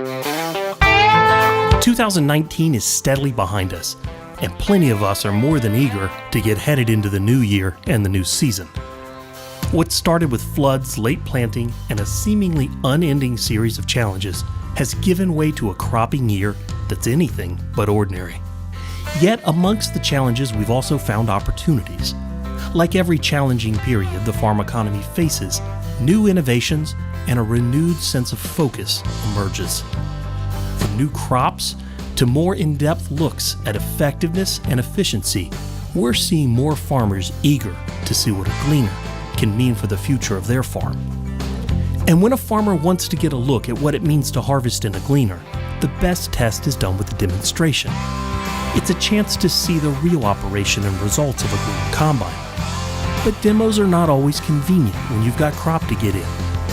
2019 is steadily behind us, and plenty of us are more than eager to get headed into the new year and the new season. What started with floods, late planting, and a seemingly unending series of challenges has given way to a cropping year that's anything but ordinary. Yet amongst the challenges, we've also found opportunities. Like every challenging period the farm economy faces, new innovations and a renewed sense of focus emerges. From new crops to more in-depth looks at effectiveness and efficiency, we're seeing more farmers eager to see what a Gleaner can mean for the future of their farm. And when a farmer wants to get a look at what it means to harvest in a Gleaner, the best test is done with a demonstration. It's a chance to see the real operation and results of a Gleaner combine. But demos are not always convenient when you've got crop to get in.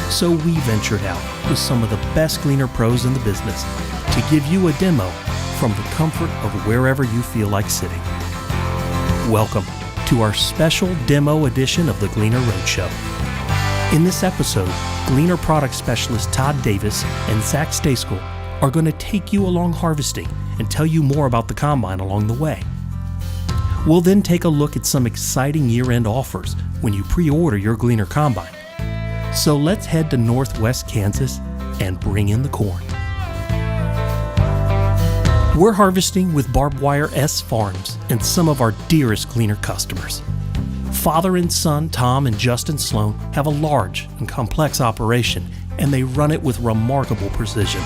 So we ventured out with some of the best Gleaner pros in the business to give you a demo from the comfort of wherever you feel like sitting. Welcome to our special demo edition of the Gleaner Roadshow. In this episode, Gleaner product specialist Todd Davis and Zach Stayskull are going to take you along harvesting and tell you more about the combine along the way. We'll then take a look at some exciting year-end offers when you pre-order your Gleaner combine. So let's head to Northwest Kansas and bring in the corn. We're harvesting with Barbed Wire S Farms and some of our dearest Gleaner customers. Father and son Tom and Justin Sloan have a large and complex operation, and they run it with remarkable precision.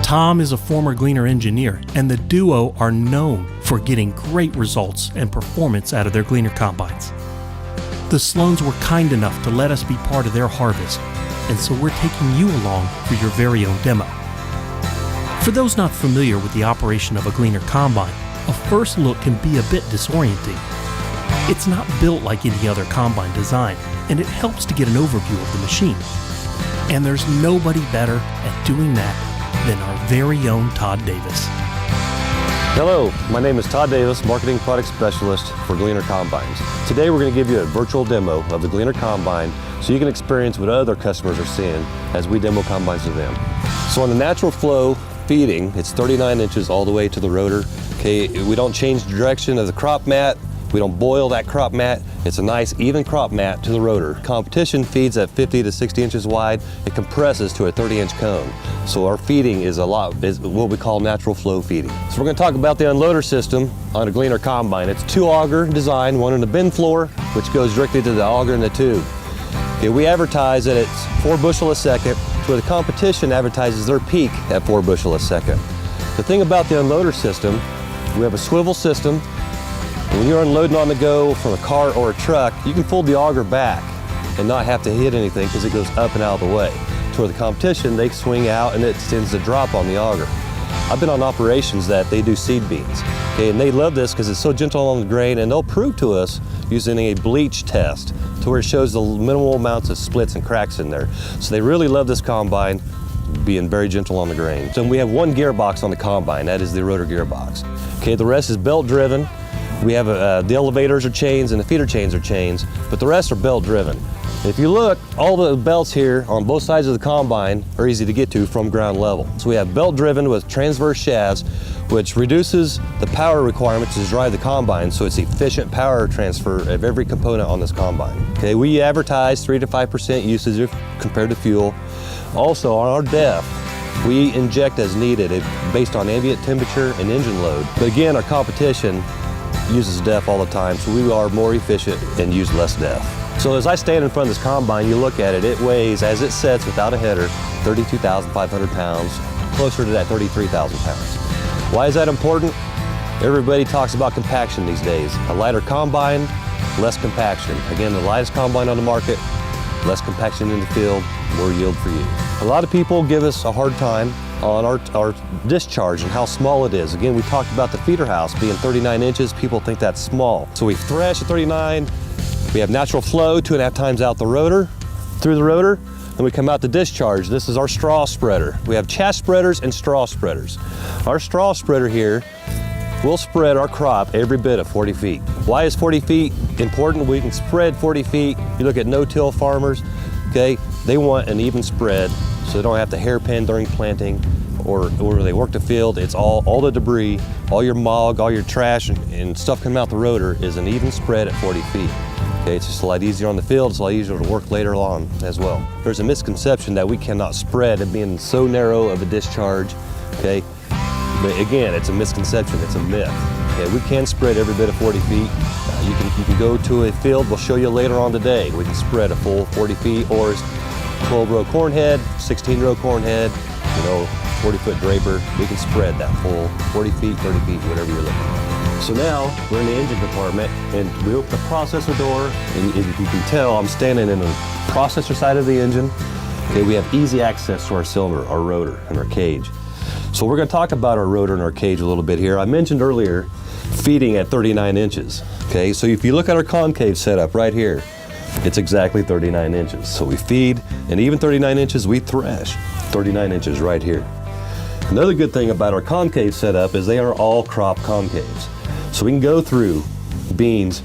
Tom is a former Gleaner engineer, and the duo are known for getting great results and performance out of their Gleaner combines. The Sloans were kind enough to let us be part of their harvest, and so we're taking you along for your very own demo. For those not familiar with the operation of a Gleaner combine, a first look can be a bit disorienting. It's not built like any other combine design, and it helps to get an overview of the machine. And there's nobody better at doing that than our very own Todd Davis. Hello, my name is Todd Davis, Marketing Product Specialist for Gleaner Combines. Today we're going to give you a virtual demo of the Gleaner Combine so you can experience what other customers are seeing as we demo combines to them. So on the natural flow feeding, it's 39 inches all the way to the rotor. Okay, we don't change the direction of the crop mat. We don't boil that crop mat. It's a nice even crop mat to the rotor. Competition feeds at 50 to 60 inches wide. It compresses to a 30-inch cone. So our feeding is what we call natural flow feeding. So we're going to talk about the unloader system on a Gleaner combine. It's two auger design, one in the bin floor, which goes directly to the auger in the tube. Okay, we advertise that it's 4 bushel a second, where the competition advertises their peak at 4 bushel a second. The thing about the unloader system, we have a swivel system. When you're unloading on the go from a car or a truck, you can fold the auger back and not have to hit anything because it goes up and out of the way. To where the competition, they swing out and it tends to drop on the auger. I've been on operations that they do seed beans, okay, and they love this because it's so gentle on the grain, and they'll prove to us using a bleach test to where it shows the minimal amounts of splits and cracks in there. So they really love this combine being very gentle on the grain. So we have one gearbox on the combine, that is the rotor gearbox. Okay, the rest is belt driven. We have the elevators are chains and the feeder chains are chains, but the rest are belt driven. If you look, all the belts here on both sides of the combine are easy to get to from ground level. So we have belt driven with transverse shafts, which reduces the power requirements to drive the combine, so it's efficient power transfer of every component on this combine. Okay, we advertise 3 to 5% usage compared to fuel. Also on our DEF, we inject as needed based on ambient temperature and engine load. But again, our competition uses DEF all the time, so we are more efficient and use less DEF. So as I stand in front of this combine, you look at it, it weighs, as it sets without a header, 32,500 pounds, closer to that 33,000 pounds. Why is that important? Everybody talks about compaction these days. A lighter combine, less compaction. Again, the lightest combine on the market, less compaction in the field, more yield for you. A lot of people give us a hard time on our discharge and how small it is. Again, we talked about the feeder house being 39 inches. People think that's small. So we thresh at 39. We have natural flow 2.5 times out the rotor, through the rotor. Then we come out to discharge. This is our straw spreader. We have chaff spreaders and straw spreaders. Our straw spreader here will spread our crop every bit of 40 feet. Why is 40 feet important? We can spread 40 feet. You look at no-till farmers, okay? They want an even spread so they don't have to hairpin during planting. or they work the field, it's all the debris, all your mog, all your trash and stuff coming out the rotor is an even spread at 40 feet. Okay, it's just a lot easier on the field, it's a lot easier to work later on as well. There's a misconception that we cannot spread it being so narrow of a discharge, okay? But again, it's a misconception, it's a myth. Okay, we can spread every bit of 40 feet. You can go to a field, we'll show you later on today. We can spread a full 40 feet, or 12-row corn head, 16-row corn head, 40-foot draper. We can spread that full 40 feet, 30 feet, whatever you're looking at. So now we're in the engine department, and we open the processor door, and if you can tell, I'm standing in the processor side of the engine. Okay, we have easy access to our cylinder, our rotor, and our cage. So we're going to talk about our rotor and our cage a little bit here. I mentioned earlier feeding at 39 inches. Okay, so if you look at our concave setup right here, it's exactly 39 inches. So we feed, and even 39 inches, we thresh 39 inches right here. Another good thing about our concave setup is they are all crop concaves. So we can go through beans,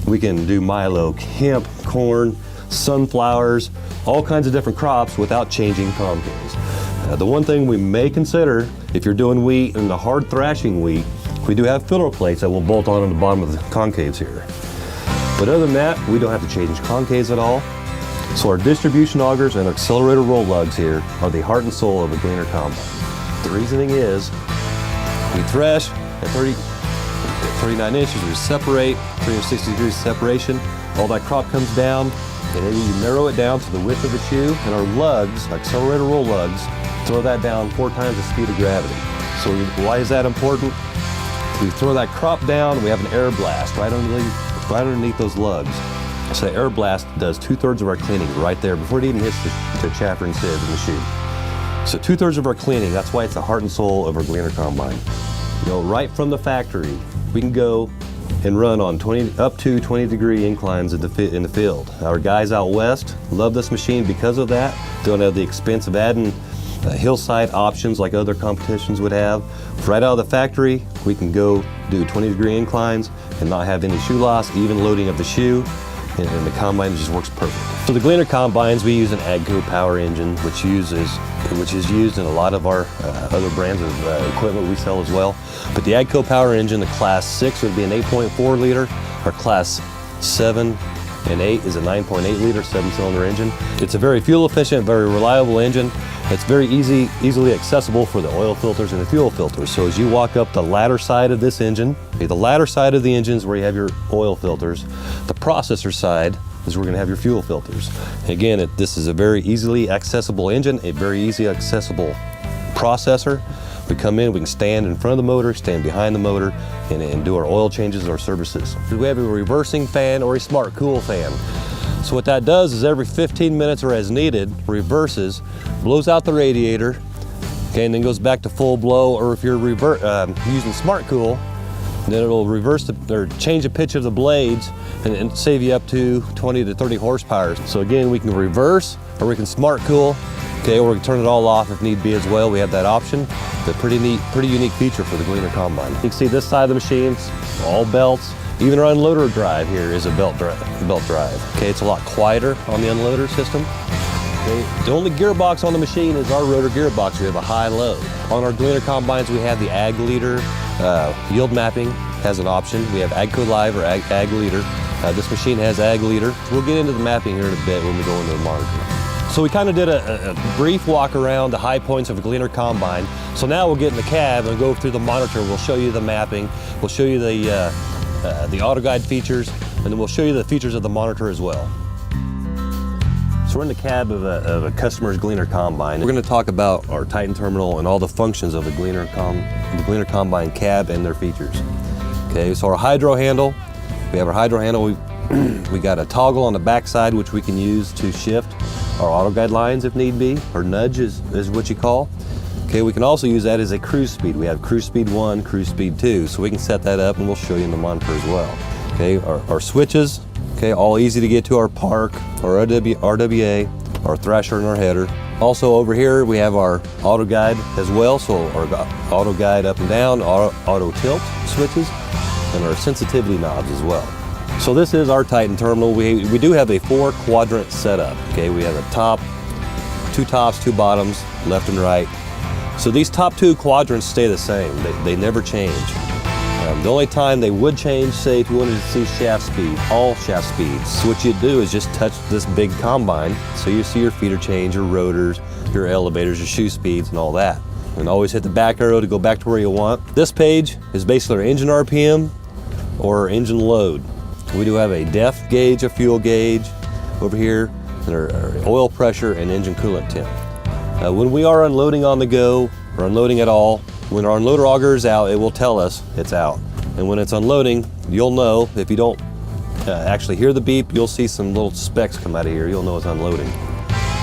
we can do milo, hemp, corn, sunflowers, all kinds of different crops without changing concaves. The one thing we may consider, if you're doing wheat and the hard thrashing wheat, we do have filter plates that will bolt on the bottom of the concaves here. But other than that, we don't have to change concaves at all. So our distribution augers and accelerator roll lugs here are the heart and soul of a Gleaner combine. The reasoning is, we thresh at 39 inches, we separate, 360 degrees separation, all that crop comes down, and then you narrow it down to the width of the shoe, and our lugs, accelerator roll lugs, throw that down 4 times the speed of gravity. So why is that important? We throw that crop down, we have an air blast right underneath those lugs. So the air blast does 2/3 of our cleaning right there before it even hits the chaffer and sieve in the shoe. So 2/3 of our cleaning, that's why it's the heart and soul of our Gleaner combine. Right from the factory, we can go and run on up to 20-degree inclines in the field. Our guys out west love this machine because of that. Don't have the expense of adding hillside options like other competitions would have. Right out of the factory, we can go do 20-degree inclines and not have any shoe loss, even loading of the shoe, and the combine just works perfect. For the Gleaner combines, we use an AGCO power engine, which is used in a lot of our other brands of equipment we sell as well. But the AGCO power engine, the class 6 would be an 8.4 liter, our class 7 and 8 is a 9.8 liter 7-cylinder engine. It's a very fuel efficient, very reliable engine. It's very easily accessible for the oil filters and the fuel filters. So as you walk up the ladder side of this engine, the ladder side of the engine is where you have your oil filters. The processor side is where we're gonna have your fuel filters. Again, this is a very easily accessible engine, a very easy accessible processor. We come in, we can stand in front of the motor, stand behind the motor, and do our oil changes or services. We have a reversing fan or a smart cool fan. So what that does is every 15 minutes or as needed, reverses, blows out the radiator, okay, and then goes back to full blow, or if you're using smart cool, then it'll reverse or change the pitch of the blades and save you up to 20 to 30 horsepower. So again, we can reverse or we can smart cool, okay, or we can turn it all off if need be as well. We have that option. It's a pretty neat, pretty unique feature for the Gleaner combine. You can see this side of the machines, all belts. Even our unloader drive here is a belt drive. Okay, it's a lot quieter on the unloader system. Okay, the only gearbox on the machine is our rotor gearbox. We have a high-low. On our Gleaner combines, we have the Ag Leader yield mapping has an option. We have AGCO Live or Ag Leader. This machine has Ag Leader. We'll get into the mapping here in a bit when we go into the monitor. So we kind of did a brief walk around the high points of a Gleaner combine. So now we'll get in the cab and go through the monitor. We'll show you the mapping. We'll show you the auto guide features, and then we'll show you the features of the monitor as well. So we're in the cab of a customer's Gleaner combine. We're going to talk about our Titan terminal and all the functions of the Gleaner combine cab and their features. Okay, so our hydro handle, we have our hydro handle. We got a toggle on the back side which we can use to shift our auto guide lines if need be, or nudge is what you call. Okay, we can also use that as a cruise speed. We have cruise speed 1, cruise speed 2, so we can set that up and we'll show you in the monitor as well. Okay, our switches, okay, all easy to get to our park, our RWA, our thrasher and our header. Also over here we have our auto guide as well, so our auto guide up and down, auto tilt switches, and our sensitivity knobs as well. So this is our Titan terminal. We do have a 4-quadrant setup. Okay, we have a top, 2 tops, 2 bottoms, left and right. So these top two quadrants stay the same. They never change. The only time they would change, say if you wanted to see shaft speed, all shaft speeds. So what you'd do is just touch this big combine, so you see your feeder change, your rotors, your elevators, your shoe speeds, and all that. And always hit the back arrow to go back to where you want. This page is basically our engine RPM or our engine load. We do have a depth gauge, a fuel gauge over here, and our oil pressure and engine coolant temp. When we are unloading on the go, or unloading at all, when our unloader auger is out, it will tell us it's out. And when it's unloading, you'll know. If you don't actually hear the beep, you'll see some little specks come out of here. You'll know it's unloading.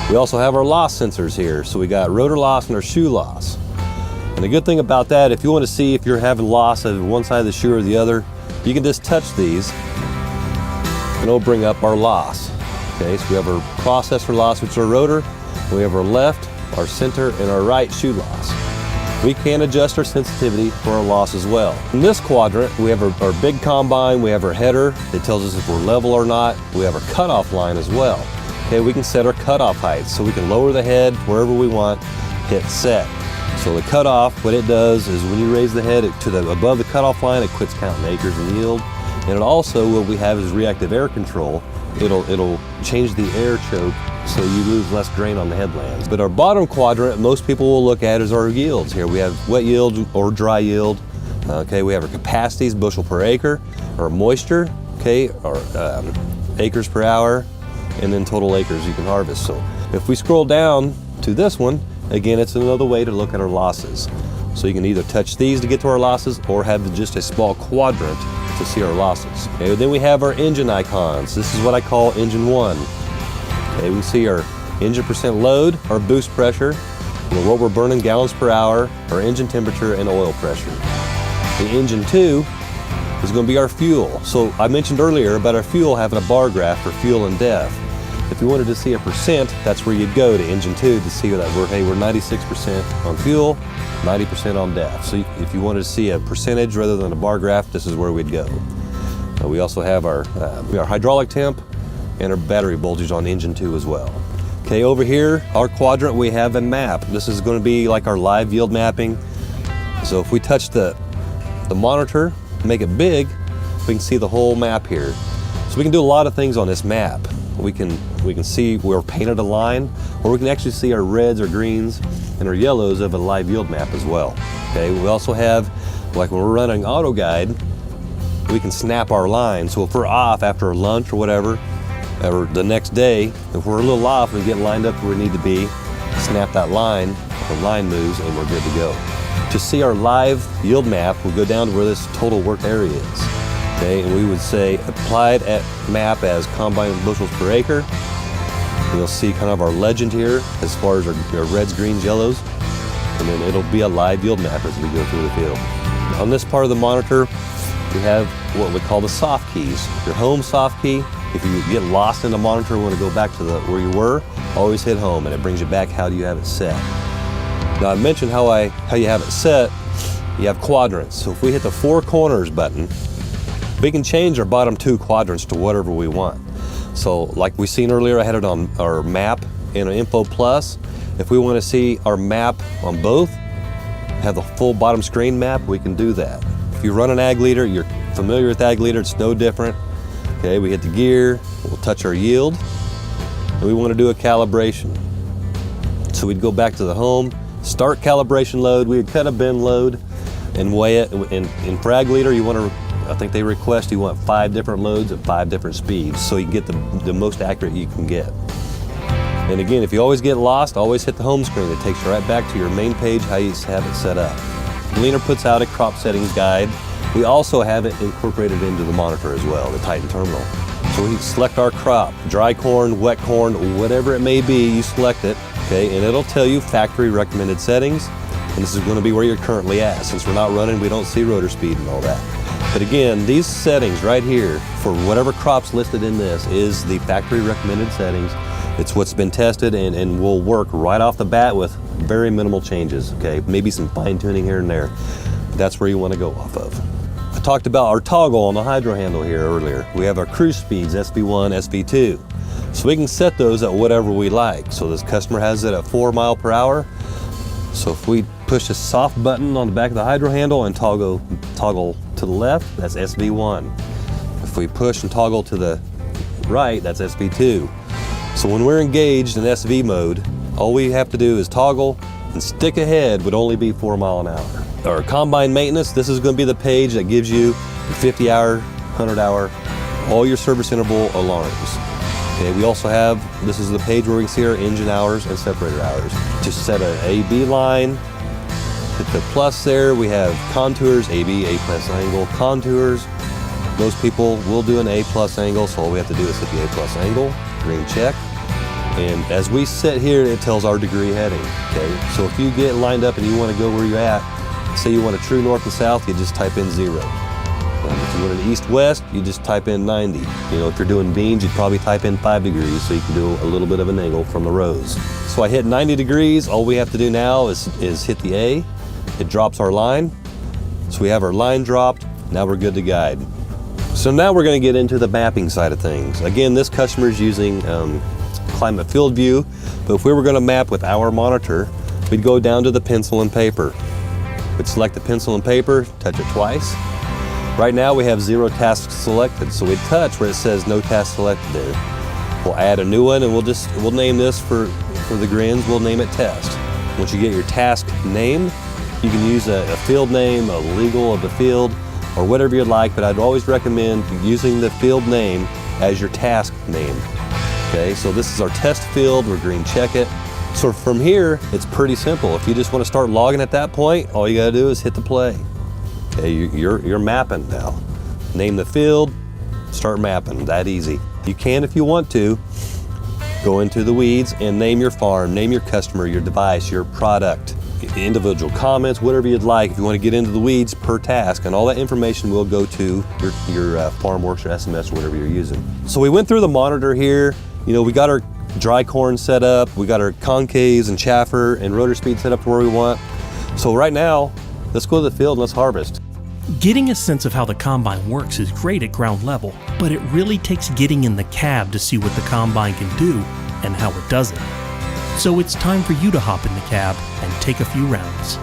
We also have our loss sensors here. So we got rotor loss and our shoe loss. And the good thing about that, if you want to see if you're having loss of one side of the shoe or the other, you can just touch these and it'll bring up our loss. Okay, so we have our processor loss, which is our rotor. We have our left, our center, and our right shoe loss. We can adjust our sensitivity for our loss as well. In this quadrant, we have our big combine, we have our header that tells us if we're level or not. We have our cutoff line as well. Okay, we can set our cutoff height, so we can lower the head wherever we want, hit set. So the cutoff, what it does is when you raise the head to above the cutoff line, it quits counting acres and yield. And it also, what we have is reactive air control. It'll change the air choke so you lose less drain on the headlands. But our bottom quadrant, most people will look at is our yields here. We have wet yield or dry yield. Okay, we have our capacities, bushel per acre, our moisture, okay, our acres per hour, and then total acres you can harvest. So if we scroll down to this one, again, it's another way to look at our losses. So you can either touch these to get to our losses or have just a small quadrant to see our losses. Okay, then we have our engine icons. This is what I call engine 1. Okay, we see our engine percent load, our boost pressure, what we're burning gallons per hour, our engine temperature, and oil pressure. The engine 2 is going to be our fuel. So I mentioned earlier about our fuel having a bar graph for fuel and depth. If you wanted to see a percent, that's where you'd go to engine 2 to see that we're 96% on fuel, 90% on depth. So if you wanted to see a percentage rather than a bar graph, this is where we'd go. We also have our hydraulic temp and our battery voltage on engine 2 as well. Okay, over here, our quadrant, we have a map. This is going to be like our live yield mapping. So if we touch the monitor, make it big, we can see the whole map here. So we can do a lot of things on this map. We can see where we're painted a line, or we can actually see our reds or greens and our yellows of a live yield map as well. Okay, we also have, like when we're running auto guide, we can snap our line. So if we're off after lunch or whatever, or the next day, if we're a little off, we get lined up where we need to be, snap that line, the line moves, and we're good to go. To see our live yield map, we go down to where this total work area is. Okay, and we would say applied at map as combine bushels per acre. And you'll see kind of our legend here as far as our reds, greens, yellows, and then it'll be a live yield map as we go through the field. On this part of the monitor, we have what we call the soft keys. Your home soft key. If you get lost in the monitor and want to go back to where you were, always hit home and it brings you back. How do you have it set? Now I mentioned how you have it set. You have quadrants. So if we hit the 4 corners button, we can change our bottom 2 quadrants to whatever we want. So like we seen earlier, I had it on our map in an Info Plus. If we want to see our map on both, have the full bottom screen map, we can do that. If you run an ag leader, you're familiar with ag leader, it's no different. Okay, we hit the gear, we'll touch our yield, and we want to do a calibration. So we'd go back to the home, start calibration load, we would cut a bin load and weigh it. In for ag leader, you want to, I think they request you want 5 different loads at 5 different speeds so you can get the most accurate you can get. And again, if you always get lost, always hit the home screen. It takes you right back to your main page, how you have it set up. Gleaner puts out a crop settings guide. We also have it incorporated into the monitor as well, the Titan terminal. So we can select our crop, dry corn, wet corn, whatever it may be, you select it, okay, and it'll tell you factory recommended settings. And this is going to be where you're currently at. Since we're not running, we don't see rotor speed and all that. But again, these settings right here for whatever crop's listed in this is the factory recommended settings. It's what's been tested and will work right off the bat with very minimal changes, okay? Maybe some fine tuning here and there. But that's where you want to go off of. I talked about our toggle on the hydro handle here earlier. We have our cruise speeds, SV1, SV2. So we can set those at whatever we like. So this customer has it at 4 miles per hour. So if we push the soft button on the back of the hydro handle and toggle to the left, that's SV1. If we push and toggle to the right, that's SV2. So when we're engaged in SV mode, all we have to do is toggle, and stick ahead would only be 4 miles an hour. Our combine maintenance, this is going to be the page that gives you your 50-hour, 100-hour, all your service interval alarms. Okay, we also have, this is the page where we can see our engine hours and separator hours. Just set an A-B line, hit the plus there. We have contours, A-B, A+ angle, contours. Most people will do an A+ angle, so all we have to do is hit the A+ angle, green check. And as we sit here, it tells our degree heading, okay? So if you get lined up and you want to go where you're at, say you want a true north and south, you just type in 0. If you want an east-west, you just type in 90. You know, if you're doing beams, you'd probably type in 5 degrees so you can do a little bit of an angle from the rows. So I hit 90 degrees. All we have to do now is hit the A. It drops our line. So we have our line dropped. Now we're good to guide. So now we're going to get into the mapping side of things. Again, this customer is using Climate Field View, but if we were going to map with our monitor, we'd go down to the pencil and paper. We'd select the pencil and paper, touch it twice. Right now we have 0 tasks selected, so we touch where it says no task selected there. We'll add a new one and we'll name this for the grins, we'll name it test. Once you get your task name, you can use a field name, a legal of the field, or whatever you'd like, but I'd always recommend using the field name as your task name. Okay, so this is our test field, we're green check it. So from here, it's pretty simple. If you just want to start logging at that point, all you gotta do is hit the play. Okay, you're mapping now. Name the field, start mapping, that easy. You can, if you want to, go into the weeds and name your farm, name your customer, your device, your product, individual comments, whatever you'd like. If you want to get into the weeds per task, and all that information will go to your FarmWorks or SMS or whatever you're using. So we went through the monitor here. You know, we got our dry corn set up, we got our concaves and chaffer and rotor speed set up to where we want. So right now, let's go to the field and let's harvest. Getting a sense of how the combine works is great at ground level, but it really takes getting in the cab to see what the combine can do and how it does it. So it's time for you to hop in the cab and take a few rounds.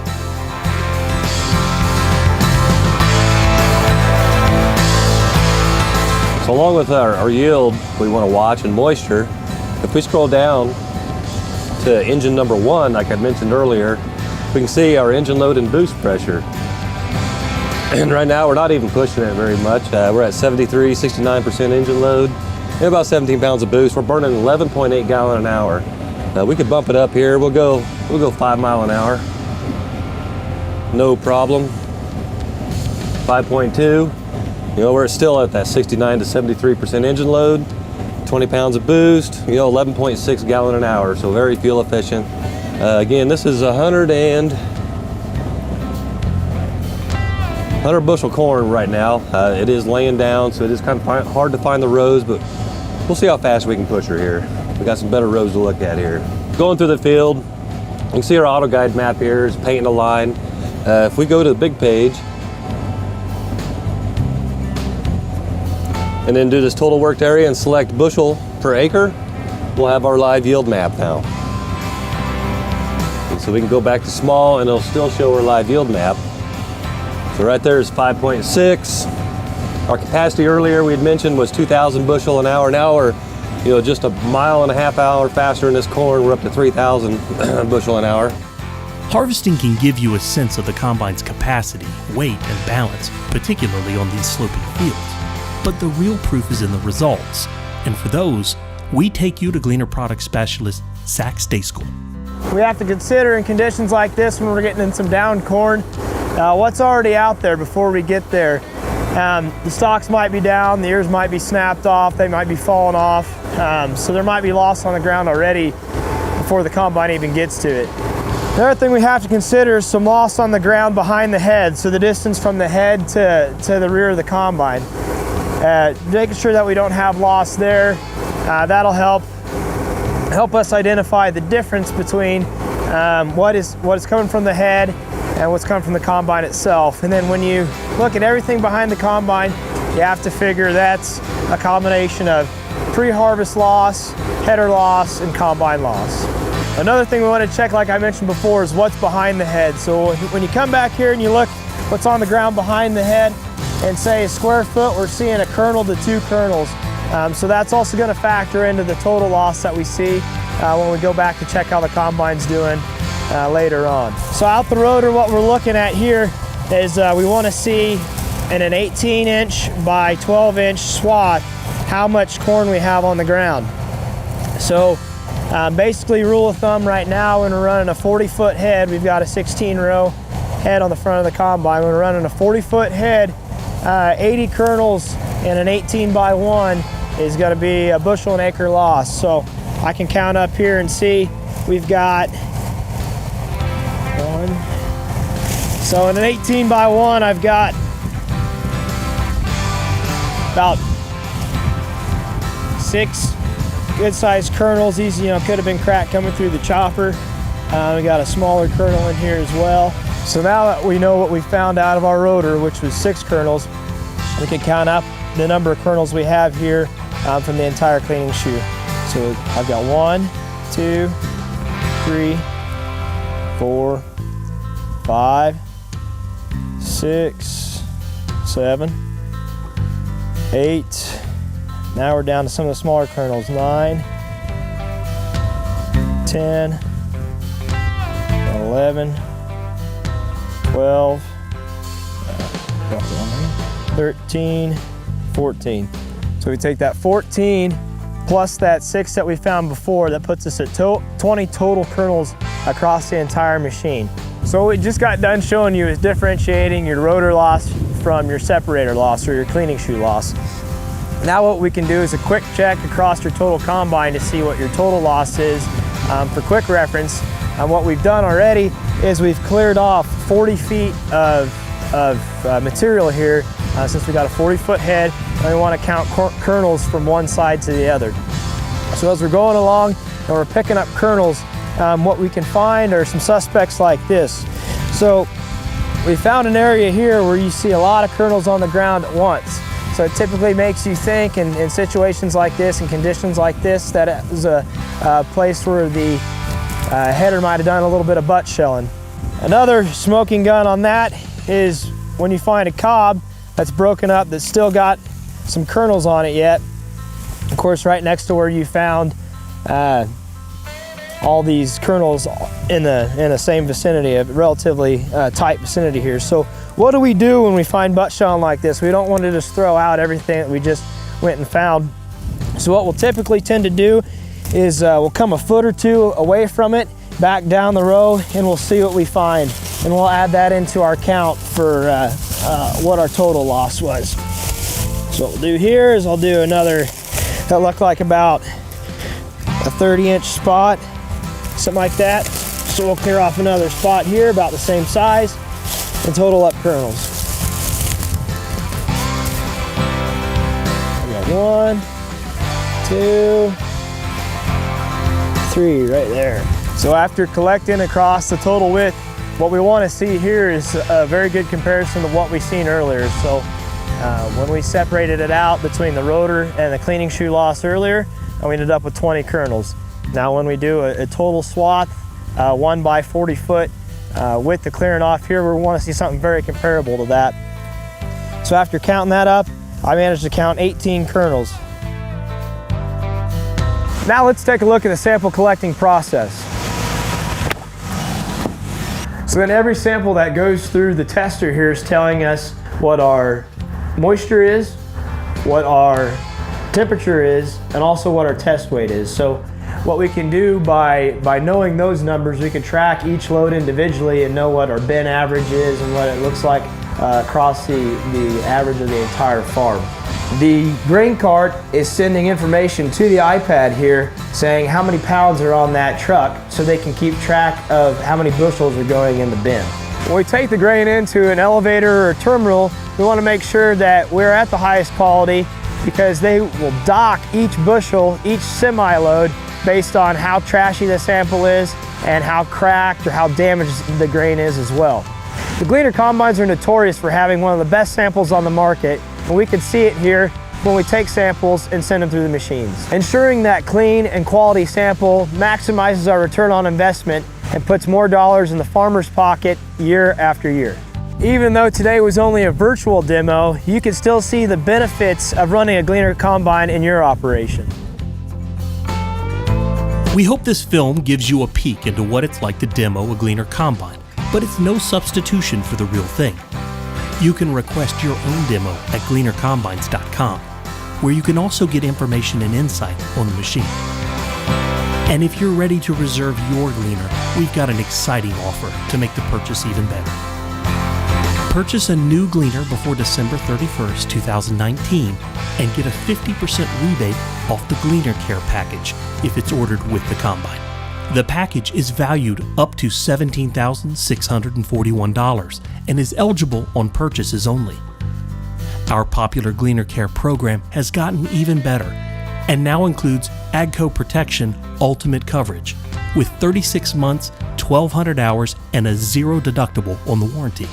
So along with our yield, we want to watch and moisture. If we scroll down to engine number 1, like I mentioned earlier, we can see our engine load and boost pressure. And right now we're not even pushing it very much. We're at 73, 69% engine load and about 17 pounds of boost. We're burning 11.8 gallon an hour. We could bump it up here. We'll go 5 mile an hour. No problem. 5.2. You know, we're still at that 69 to 73% engine load. 20 pounds of boost, you know, 11.6 gallon an hour, so very fuel efficient. Again, this is 100 bushel corn right now. It is laying down, so it is kind of hard to find the rows, but we'll see how fast we can push her here. We got some better rows to look at here. Going through the field, you can see our auto guide map here is painting a line. If we go to the big page, and then do this total worked area and select bushel per acre, we'll have our live yield map now. And so we can go back to small and it'll still show our live yield map. So right there is 5.6. Our capacity earlier we had mentioned was 2,000 bushel an hour. Now we're, you know, just a mile and a half hour faster in this corn. We're up to 3,000 bushel an hour. Harvesting can give you a sense of the combine's capacity, weight, and balance, particularly on these sloping fields. But the real proof is in the results. And for those, we take you to Gleaner product specialist Zach Stayschool. We have to consider in conditions like this when we're getting in some down corn, what's already out there before we get there. The stalks might be down, the ears might be snapped off, they might be falling off, so there might be loss on the ground already before the combine even gets to it. The other thing we have to consider is some loss on the ground behind the head, so the distance from the head to the rear of the combine. Making sure that we don't have loss there, that'll help us identify the difference between what is coming from the head and what's coming from the combine itself. And then when you look at everything behind the combine, you have to figure that's a combination of pre-harvest loss, header loss, and combine loss. Another thing we want to check, like I mentioned before, is what's behind the head. So when you come back here and you look what's on the ground behind the head and say a square foot, we're seeing a kernel to 2 kernels. So that's also going to factor into the total loss that we see when we go back to check how the combine's doing later on. So out the rotor, what we're looking at here is we want to see in an 18-inch by 12-inch swath how much corn we have on the ground. So basically, rule of thumb right now, when we're running a 40-foot head, we've got a 16-row head on the front of the combine. When we're running a 40-foot head, 80 kernels in an 18 by 1 is going to be a bushel an acre loss. So I can count up here and see we've got 1. So in an 18 by 1, I've got about 6 good-sized kernels. These, could have been cracked coming through the chopper. We got a smaller kernel in here as well. So now that we know what we found out of our rotor, which was 6 kernels, we can count up the number of kernels we have here from the entire cleaning shoe. So I've got 1, 2, 3, 4, 5, 6, 7, 8. Now we're down to some of the smaller kernels. 9, 10, 11, 12, 13, 14. So we take that 14 plus that 6 that we found before, that puts us at 20 total kernels across the entire machine. So what we just got done showing you is differentiating your rotor loss from your separator loss or your cleaning shoe loss. Now what we can do is a quick check across your total combine to see what your total loss is. For quick reference, what we've done already is we've cleared off 40 feet of material here since we got a 40-foot head, and we want to count kernels from one side to the other. So as we're going along and we're picking up kernels, what we can find are some suspects like this. So we found an area here where you see a lot of kernels on the ground at once. So it typically makes you think in situations like this and conditions like this that it was a place where the header might have done a little bit of butt shelling. Another smoking gun on that is when you find a cob that's broken up that's still got some kernels on it yet. Of course, right next to where you found all these kernels in the same vicinity, a relatively tight vicinity here. So what do we do when we find butt shelling like this? We don't want to just throw out everything that we just went and found. So what we'll typically tend to do is we'll come a foot or two away from it, back down the row, and we'll see what we find. And we'll add that into our count for what our total loss was. So what we'll do here is I'll do another, that looked like about a 30-inch spot, something like that. So we'll clear off another spot here about the same size and total up kernels. I got 1, 2, 3 right there. So after collecting across the total width, what we want to see here is a very good comparison to what we seen earlier. So when we separated it out between the rotor and the cleaning shoe loss earlier, we ended up with 20 kernels. Now when we do a total swath, 1 by 40 foot, with the clearing off here, we want to see something very comparable to that. So after counting that up, I managed to count 18 kernels. Now let's take a look at the sample collecting process. So then every sample that goes through the tester here is telling us what our moisture is, what our temperature is, and also what our test weight is. So what we can do by knowing those numbers, we can track each load individually and know what our bin average is and what it looks like across the average of the entire farm. The grain cart is sending information to the iPad here saying how many pounds are on that truck so they can keep track of how many bushels are going in the bin. When we take the grain into an elevator or a terminal, we want to make sure that we're at the highest quality because they will dock each bushel, each semi-load based on how trashy the sample is and how cracked or how damaged the grain is as well. The Gleaner combines are notorious for having one of the best samples on the market, and we can see it here when we take samples and send them through the machines. Ensuring that clean and quality sample maximizes our return on investment and puts more dollars in the farmer's pocket year after year. Even though today was only a virtual demo, you can still see the benefits of running a Gleaner combine in your operation. We hope this film gives you a peek into what it's like to demo a Gleaner combine, but it's no substitution for the real thing. You can request your own demo at gleanercombines.com, where you can also get information and insight on the machine. And if you're ready to reserve your Gleaner, we've got an exciting offer to make the purchase even better. Purchase a new Gleaner before December 31st, 2019, and get a 50% rebate off the Gleaner Care package if it's ordered with the combine. The package is valued up to $17,641 and is eligible on purchases only. Our popular Gleaner Care program has gotten even better and now includes AGCO Protection Ultimate Coverage with 36 months, 1,200 hours, and a zero deductible on the warranty.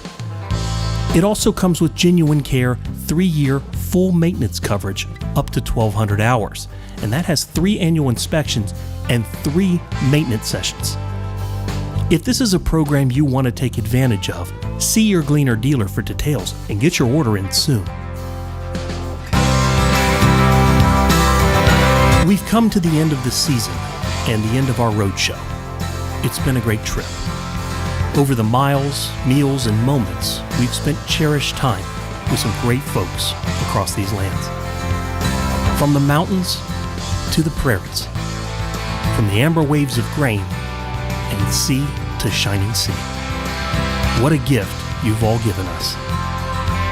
It also comes with Genuine Care 3-year full maintenance coverage up to 1,200 hours, and that has 3 annual inspections and 3 maintenance sessions. If this is a program you want to take advantage of, see your Gleaner dealer for details and get your order in soon. We've come to the end of the season and the end of our roadshow. It's been a great trip. Over the miles, meals, and moments, we've spent cherished time with some great folks across these lands. From the mountains to the prairies, from the amber waves of grain and sea to shining sea. What a gift you've all given us,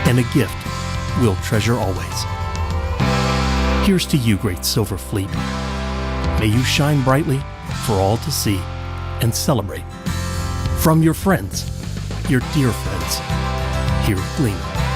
and a gift we'll treasure always. Here's to you, great Silver Fleet. May you shine brightly for all to see and celebrate. From your friends, your dear friends, here at Gleaner.